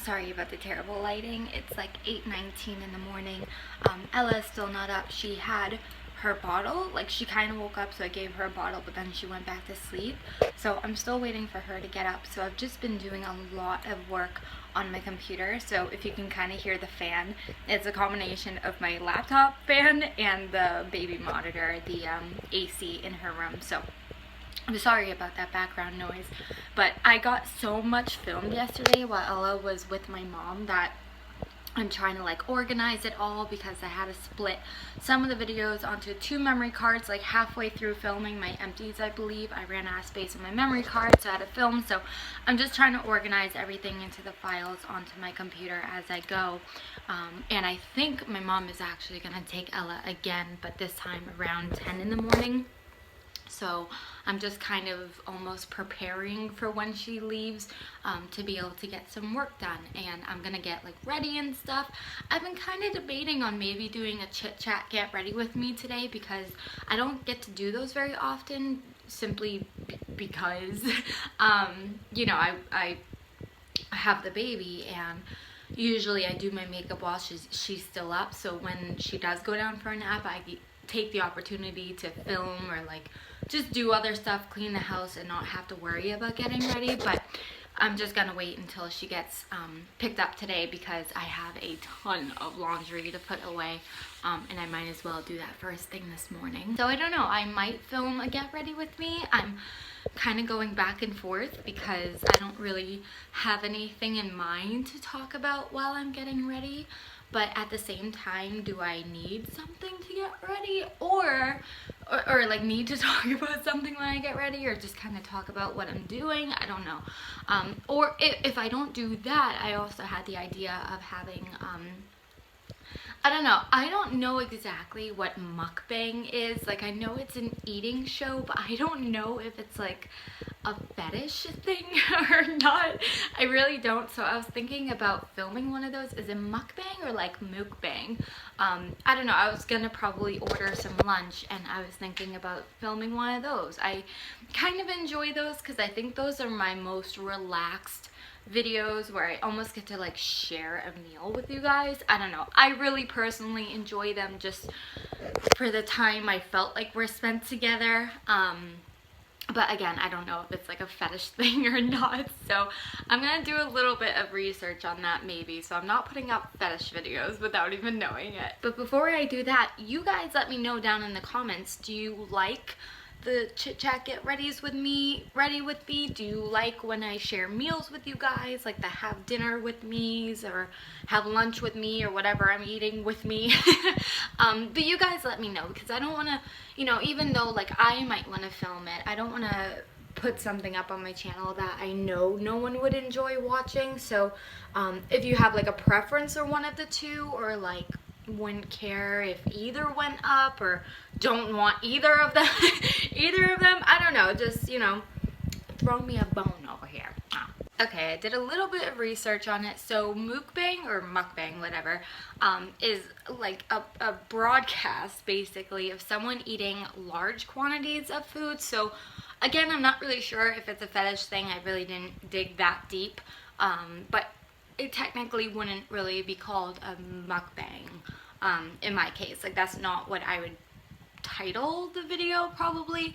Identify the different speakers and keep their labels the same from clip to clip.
Speaker 1: sorry about the terrible lighting. It's like 8:19 in the morning. Ella's still not up. She had her bottle, like she kind of woke up, so I gave her a bottle, but then she went back to sleep. So I'm still waiting for her to get up. So I've just been doing a lot of work on my computer. So if you can kind of hear the fan, it's a combination of my laptop fan and the baby monitor, the AC in her room. So I'm sorry about that background noise, but I got so much filmed yesterday while Ella was with my mom that I'm trying to like organize it all, because I had to split some of the videos onto 2 memory cards. Like halfway through filming my empties, I believe I ran out of space on my memory card, so I had to film. So I'm just trying to organize everything into the files onto my computer as I go. And I think my mom is actually gonna take Ella again, but this time around 10 in the morning. So I'm just kind of almost preparing for when she leaves, to be able to get some work done. And I'm gonna get like ready and stuff. I've been kind of debating on maybe doing a chit chat get ready with me today, because I don't get to do those very often, simply because you know, I have the baby, and usually I do my makeup while she's still up. So when she does go down for a nap, I take the opportunity to film or like just do other stuff, clean the house, and not have to worry about getting ready. But I'm just gonna wait until she gets picked up today, because I have a ton of laundry to put away, and I might as well do that first thing this morning. So I don't know, I might film a get ready with me. I'm kind of going back and forth because I don't really have anything in mind to talk about while I'm getting ready. But at the same time, do I need something to get ready, or like need to talk about something when I get ready, or just kind of talk about what I'm doing? I don't know. Or if I don't do that, I also had the idea of having, I don't know. I don't know exactly what mukbang is. Like, I know it's an eating show, but I don't know if it's like a fetish thing or not. I really don't. So I was thinking about filming one of those. Is it mukbang or like mukbang? I don't know. I was gonna probably order some lunch, and I was thinking about filming one of those. I kind of enjoy those because I think those are my most relaxed videos, where I almost get to like share a meal with you guys. I don't know, I really personally enjoy them just for the time I felt like we're spent together. But again, I don't know if it's like a fetish thing or not, so I'm gonna do a little bit of research on that maybe, so I'm not putting up fetish videos without even knowing it. But before I do that, you guys let me know down in the comments, do you like the chit chat get ready with me? Do you like when I share meals with you guys, like the have dinner with me's or have lunch with me or whatever I'm eating with me? But you guys let me know, because I don't want to, you know, even though like I might want to film it, I don't want to put something up on my channel that I know no one would enjoy watching. So if you have like a preference or one of the two, or like wouldn't care if either went up, or don't want either of them I don't know, just, you know, throw me a bone over here. Okay, I did a little bit of research on it. So mukbang or mukbang, whatever, is like a broadcast basically of someone eating large quantities of food. So again, I'm not really sure if it's a fetish thing. I really didn't dig that deep, but it technically wouldn't really be called a mukbang in my case. Like, that's not what I would title the video probably.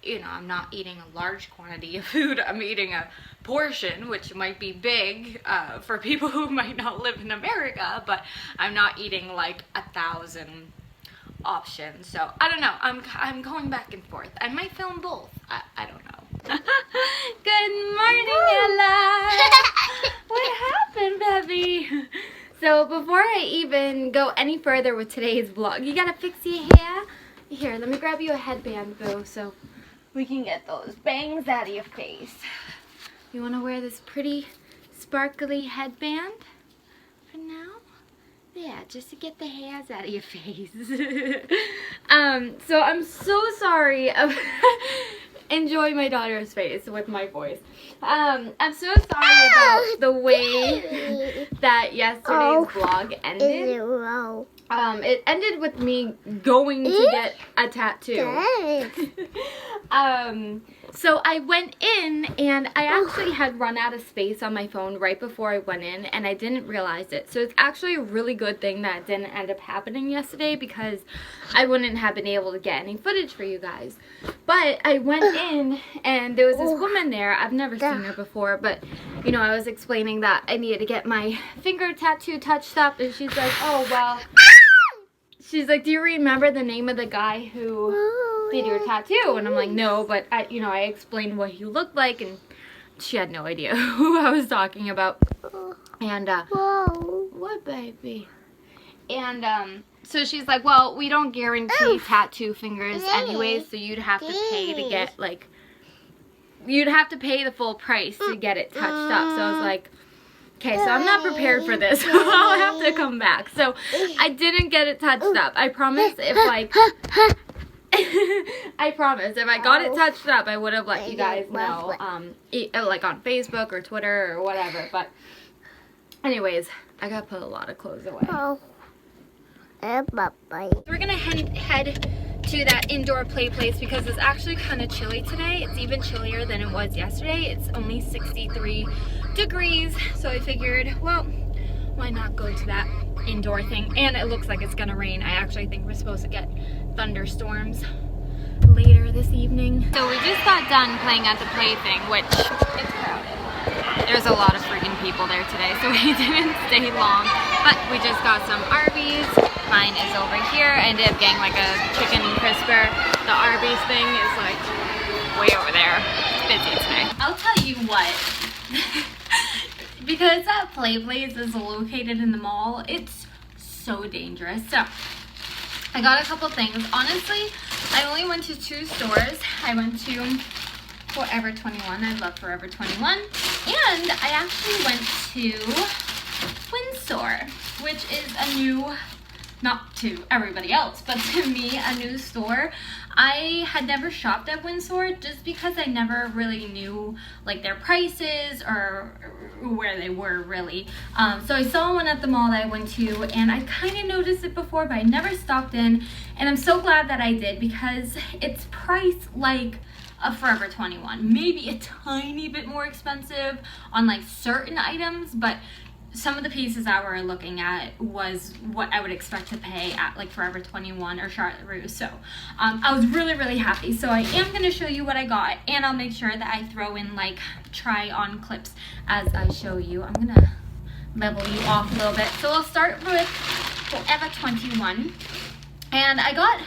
Speaker 1: You know, I'm not eating a large quantity of food. I'm eating a portion, which might be big for people who might not live in America, but I'm not eating like 1,000 options. So I don't know, I'm going back and forth. I might film both. I don't know. Good morning, Ella. What happened, baby? So before I even go any further with today's vlog, you gotta fix your hair. Here, let me grab you a headband, boo, so we can get those bangs out of your face. You wanna wear this pretty sparkly headband for now? Yeah, just to get the hairs out of your face. So I'm so sorry. Enjoy my daughter's face with my voice. I'm so sorry about the way that yesterday's vlog ended. It ended with me going to get a tattoo. So I went in and I actually had run out of space on my phone right before I went in, and I didn't realize it. So it's actually a really good thing that it didn't end up happening yesterday, because I wouldn't have been able to get any footage for you guys. But I went in and there was this woman there. I've never seen her before, but you know, I was explaining that I needed to get my finger tattoo touched up, and she's like, oh well. She's like, do you remember the name of the guy who did your tattoo? And I'm like, no, but I explained what he looked like, and she had no idea who I was talking about. And what, baby? And so she's like, well, we don't guarantee tattoo fingers anyways, so you'd have to pay to get, like, you'd have to pay the full price to get it touched up. So I was like, okay, so I'm not prepared for this. I'll have to come back. So I didn't get it touched up. I promise if, like, I promise if I got it touched up, I would have let you guys know, like on Facebook or Twitter or whatever. But anyways, I gotta put a lot of clothes away. We're gonna head to that indoor play place because it's actually kind of chilly today. It's even chillier than it was yesterday. It's only 63 degrees, so I figured, well, why not go to that indoor thing? And it looks like it's gonna rain. I actually think we're supposed to get thunderstorms later this evening. So we just got done playing at the plaything, which it's crowded. There's a lot of freaking people there today, so we didn't stay long, but we just got some Arby's. Mine is over here. I ended up getting like a chicken crisper. The Arby's thing is like way over there. It's busy today. I'll tell you what, because that play place is located in the mall, it's so dangerous. So I got a couple things. Honestly, I only went to 2 stores. I went to Forever 21. I love Forever 21. And I actually went to Windsor, which is a new, not to everybody else, but to me, a new store. I had never shopped at Windsor just because I never really knew like their prices or where they were really. So I saw one at the mall that I went to, and I kind of noticed it before, but I never stopped in, and I'm so glad that I did because it's priced like a Forever 21, maybe a tiny bit more expensive on like certain items, but some of the pieces that we're looking at was what I would expect to pay at like Forever 21 or Charlotte Russe. So I was really happy. So I am going to show you what I got, and I'll make sure that I throw in like try on clips as I show you. I'm going to level you off a little bit. So I'll start with Forever 21, and I got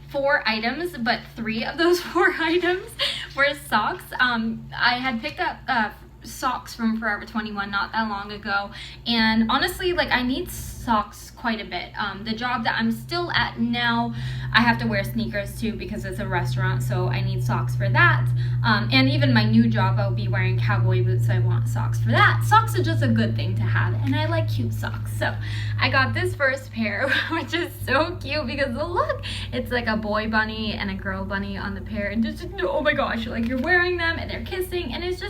Speaker 1: 4 items, but 3 of those 4 items were socks. I had picked up socks from Forever 21 not that long ago, and honestly, like, I need socks quite a bit. The job that I'm still at now, I have to wear sneakers too because it's a restaurant, so I need socks for that. And even my new job, I'll be wearing cowboy boots, so I want socks for that. Socks are just a good thing to have, and I like cute socks. So I got this first pair, which is so cute because look, it's like a boy bunny and a girl bunny on the pair, and just, oh my gosh, like you're wearing them and they're kissing, and it's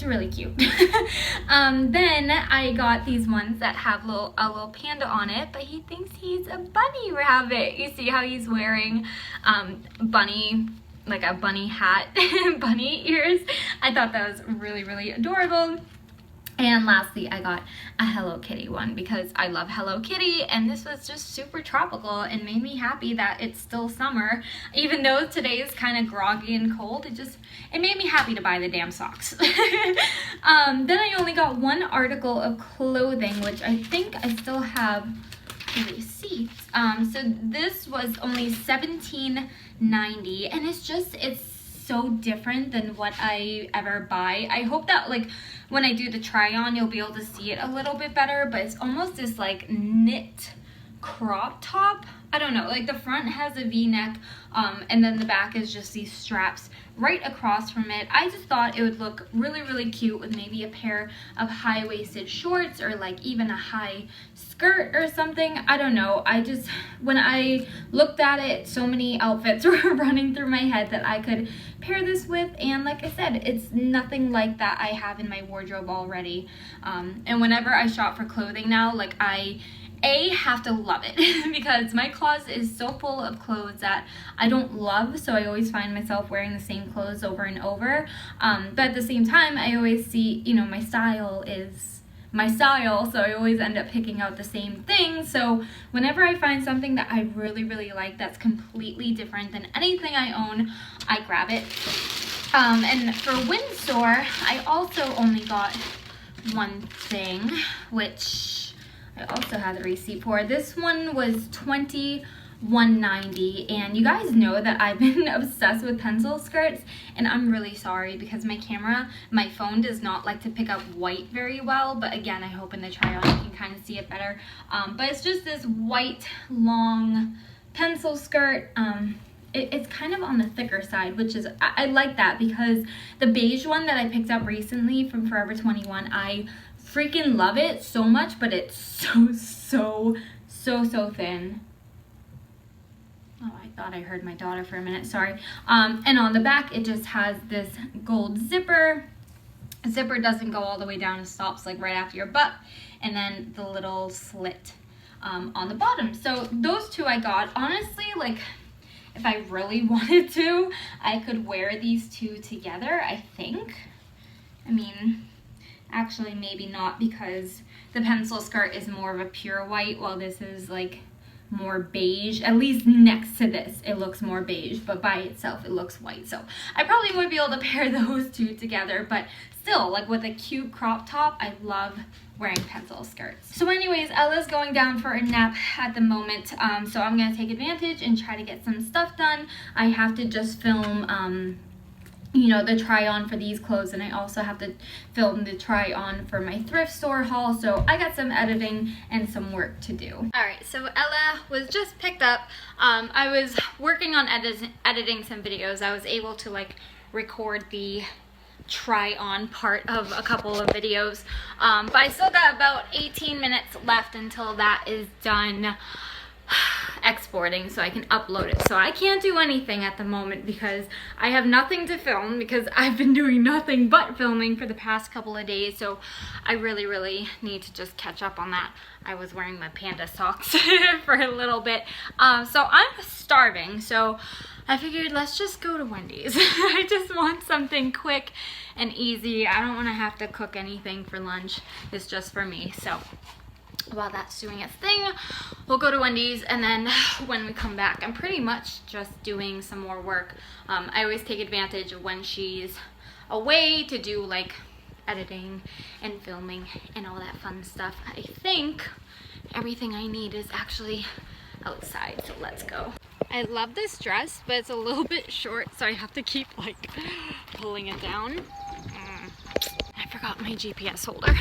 Speaker 1: really cute. Then I got these ones that have a little panda on it, but he thinks he's a bunny rabbit. You see how he's wearing bunny, like a bunny hat, bunny ears. I thought that was really adorable. And lastly, I got a Hello Kitty one because I love Hello Kitty, and this was just super tropical and made me happy that it's still summer. Even though today is kind of groggy and cold, it made me happy to buy the damn socks. Then I only got 1 article of clothing, which I think I still have the receipts. So this was only $17.90, and it's so different than what I ever buy. I hope that like when I do the try on, you'll be able to see it a little bit better, but it's almost this like knit crop top. I don't know, like the front has a V-neck, and then the back is just these straps right across from it. I just thought it would look really cute with maybe a pair of high-waisted shorts or like even a high skirt or something. I don't know. When I looked at it, so many outfits were running through my head that I could pair this with, and like I said, it's nothing like that I have in my wardrobe already. And whenever I shop for clothing now, like I
Speaker 2: have to love it because my closet is so full of clothes that I don't love, so I always find myself wearing the same clothes over and over. But at the same time, I always see, you know, my style is my style, so I always end up picking out the same thing. So whenever I find something that I really, really like that's completely different than anything I own, I grab it. And for Windsor, I also only got one thing, which I also had the receipt for. This one was $21.90, and you guys know that I've been obsessed with pencil skirts, and I'm really sorry because my phone does not like to pick up white very well, but again, I hope in the try on you can kind of see it better. But it's just this white long pencil skirt. It's kind of on the thicker side, which is, I like that because the beige one that I picked up recently from Forever 21, I freaking love it so much, but it's so thin. Oh, I thought I heard my daughter for a minute, sorry. And on the back, it just has this gold zipper. Zipper doesn't go all the way down, it stops like right after your butt, and then the little slit on the bottom. So those two I got. Honestly, like, if I really wanted to, I could wear these two together, I think. I mean, actually maybe not, because the pencil skirt is more of a pure white, while this is like more beige. At least next to this, it looks more beige, but by itself, it looks white. So I probably would be able to pair those two together, but still, like with a cute crop top, I love wearing pencil skirts. So anyways, Ella's going down for a nap at the moment, so I'm gonna take advantage and try to get some stuff done. I have to just film you know, the try on for these clothes, and I also have to film the try on for my thrift store haul, so I got some editing and some work to do. Alright, so Ella was just picked up. I was working on editing some videos. I was able to like record the try on part of a couple of videos, but I still got about 18 minutes left until that is done exporting, so I can upload it. So I can't do anything at the moment because I have nothing to film, because I've been doing nothing but filming for the past couple of days, so I really need to just catch up on that. I was wearing my panda socks for a little bit, so I'm starving, so I figured let's just go to Wendy's. I just want something quick and easy. I don't want to have to cook anything for lunch. It's just for me. So while that's doing its thing, we'll go to Wendy's, and then when we come back, I'm pretty much just doing some more work. I always take advantage of when she's away to do like editing and filming and all that fun stuff. I think everything I need is actually outside, so let's go. I love this dress, but it's a little bit short, so I have to keep like pulling it down. I forgot my GPS holder.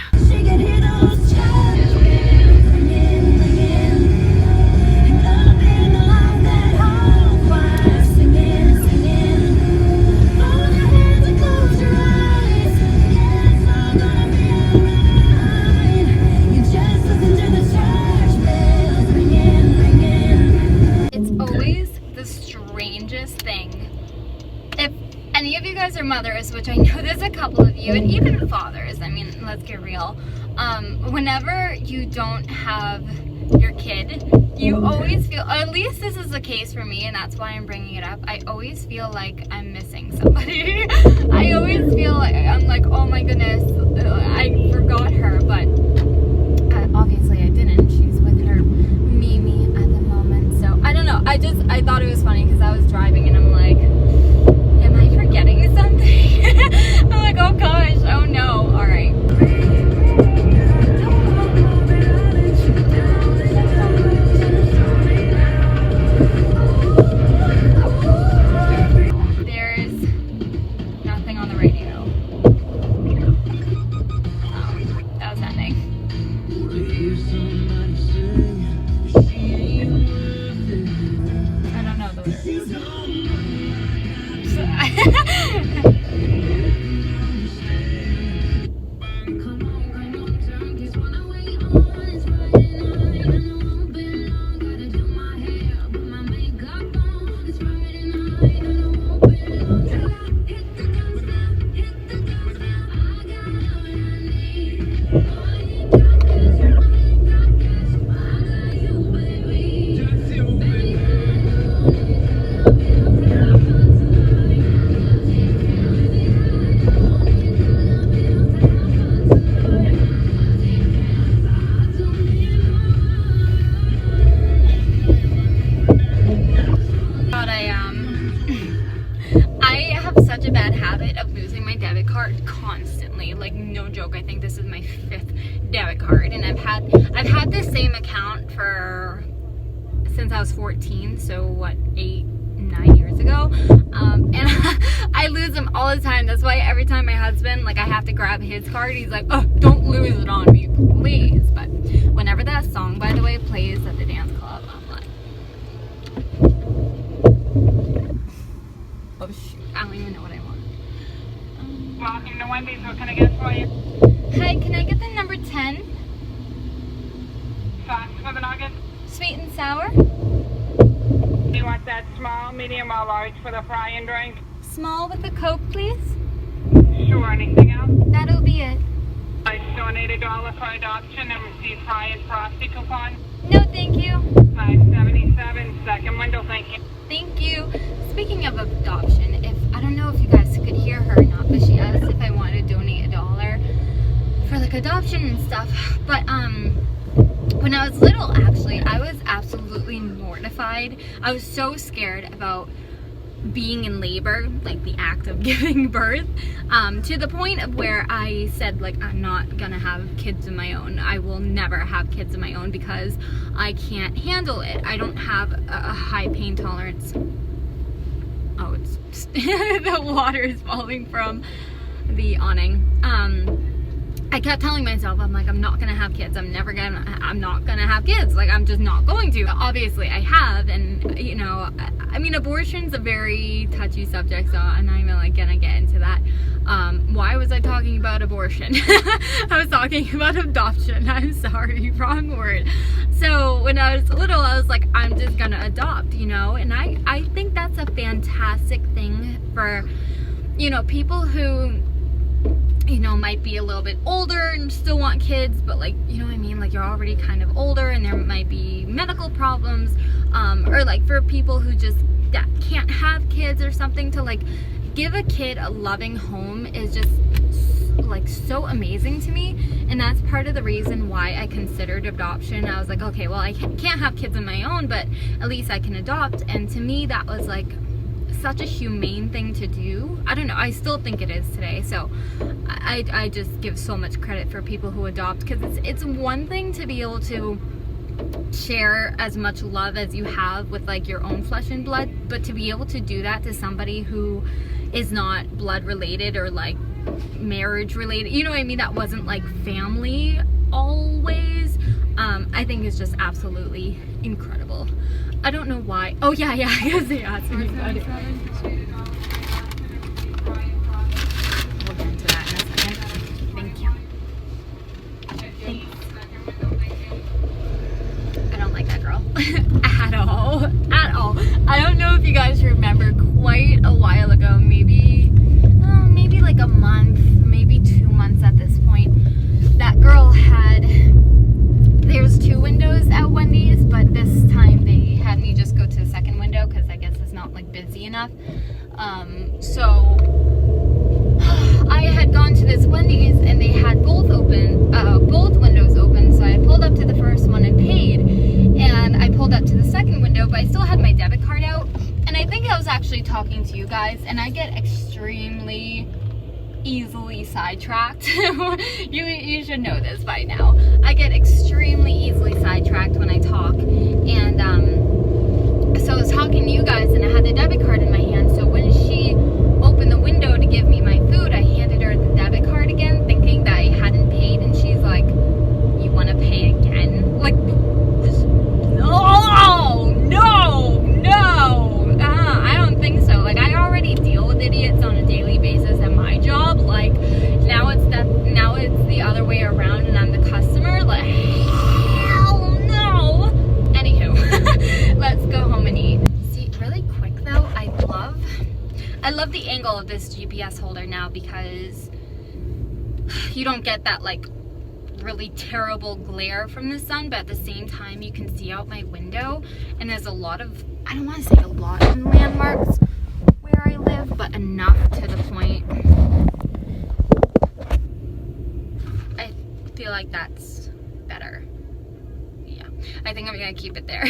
Speaker 2: Any of you guys are mothers, which I know there's a couple of you, and even fathers, I mean, let's get real. Whenever you don't have your kid, you always feel, or at least this is the case for me, and that's why I'm bringing it up, I always feel like I'm missing somebody. I always feel like, I'm like, oh my goodness, I forgot her, but obviously I didn't. She's with her Mimi at the moment, so I don't know. I thought it was funny because I was driving and I'm like, forgetting something. I'm like, oh gosh, oh no. All right. There's nothing on the radio. Oh, that was ending. I don't know the lyrics. card, and I've had the same account for since I was 14, so what, 8-9 years ago, and I lose them all the time. That's why every time my husband, like, I have to grab his card, he's like, oh, don't lose it on me, please. But whenever that song, by the way, plays at the dance club, I'm like, oh shoot, I don't even know what I want.
Speaker 3: Welcome to Wendy's. What can I get for you?
Speaker 2: Hi, can I get the number 10?
Speaker 3: Sauce for the nuggets?
Speaker 2: Sweet and sour?
Speaker 3: Do you want that small, medium, or large for the fry and drink?
Speaker 2: Small with a Coke, please?
Speaker 3: Sure. Anything else?
Speaker 2: That'll be it.
Speaker 3: I donate $1 for adoption and receive fry and frosty coupon.
Speaker 2: No, thank you.
Speaker 3: 577, second window. Thank you.
Speaker 2: Thank you. Speaking of adoption, I don't know if you guys could hear her or not, but she asked if I wanted to donate $1 for like adoption and stuff. But when I was little, actually, I was absolutely mortified. I was so scared about being in labor, like the act of giving birth, to the point of where I said, like, I'm not gonna have kids of my own. I will never have kids of my own because I can't handle it. I don't have a high pain tolerance. Oh, it's the water is falling from the awning. I kept telling myself, I'm like, I'm not gonna have kids. I'm not gonna have kids. Like, I'm just not going to. Obviously, I have, and you know, I mean, abortion's a very touchy subject, so I'm not even like gonna get into that. Why was I talking about abortion? I was talking about adoption. I'm sorry, wrong word. So when I was little, I was like, I'm just gonna adopt, you know, and I think that's a fantastic thing for, you know, people who, you know, might be a little bit older and still want kids, but like, you know what I mean, like, you're already kind of older and there might be medical problems, or like for people who just that can't have kids or something, to like give a kid a loving home is just like so amazing to me. And that's part of the reason why I considered adoption. I was like, okay, well, I can't have kids of my own, but at least I can adopt. And to me, that was like such a humane thing to do. I don't know, I still think it is today. So I just give so much credit for people who adopt, because it's one thing to be able to share as much love as you have with like your own flesh and blood, but to be able to do that to somebody who is not blood related or like marriage related, you know what I mean, that wasn't like family always, I think is just absolutely incredible. I don't know why. Oh yeah, I guess they asked me about it. We'll get into that in a second. Thank you. Thanks. I don't like that girl at all. I don't know if you guys remember, quite a while ago, maybe like a month, maybe 2 months at this point, that girl had, there's 2 windows at Wendy's, but this time they had me just go to the second window because I guess it's not like busy enough. So I had gone to this Wendy's and they had both windows open, so I pulled up to the first one and paid, and I pulled up to the second window, but I still had my debit card out. And I think I was actually talking to you guys, and I get extremely easily sidetracked. you should know this by now. I get extremely easily sidetracked when I talk, and so I was talking to you guys and I had the debit card in my hand, so when she opened the window to give me my food, I handed her the debit card again, thinking that I hadn't paid, and she's like, you want to pay again? Like, no, I don't think so. Like, I already deal with idiots on a daily basis at my job. Like, now it's the other way around and I'm the customer. Like, hell no. Anywho, let's go home and eat. See, really quick though, I love the angle of this GPS holder now, because you don't get that like really terrible glare from the sun, but at the same time you can see out my window, and there's a lot of, I don't want to say a lot of landmarks where I live, but enough to the point I feel like that's better. Yeah, I think I'm gonna keep it there.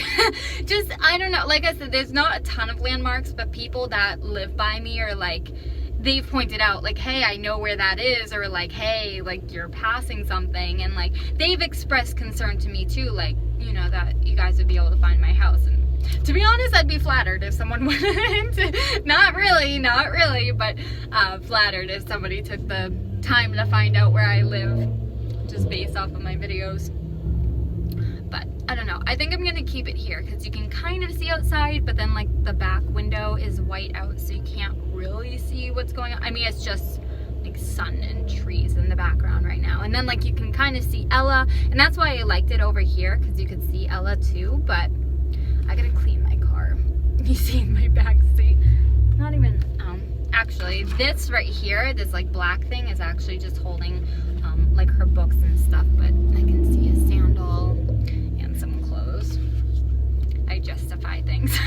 Speaker 2: Just, I don't know, like I said, there's not a ton of landmarks, but people that live by me are like they've pointed out like, hey, I know where that is, or like, hey, like you're passing something, and like they've expressed concern to me too, like, you know, that you guys would be able to find my house. And to be honest, I'd be flattered if someone went not really, but flattered if somebody took the time to find out where I live just based off of my videos. But I don't know, I think I'm gonna keep it here because you can kind of see outside, but then like the back window is white out, so you can't really see what's going on. I mean, it's just like sun and trees in the background right now, and then like you can kind of see Ella, and that's why I liked it over here, because you could see Ella too. But I gotta clean my car. You see in my back seat, not even actually this right here, this like black thing is actually just holding like her books and stuff, but I can see a sandal and some clothes. I justify things.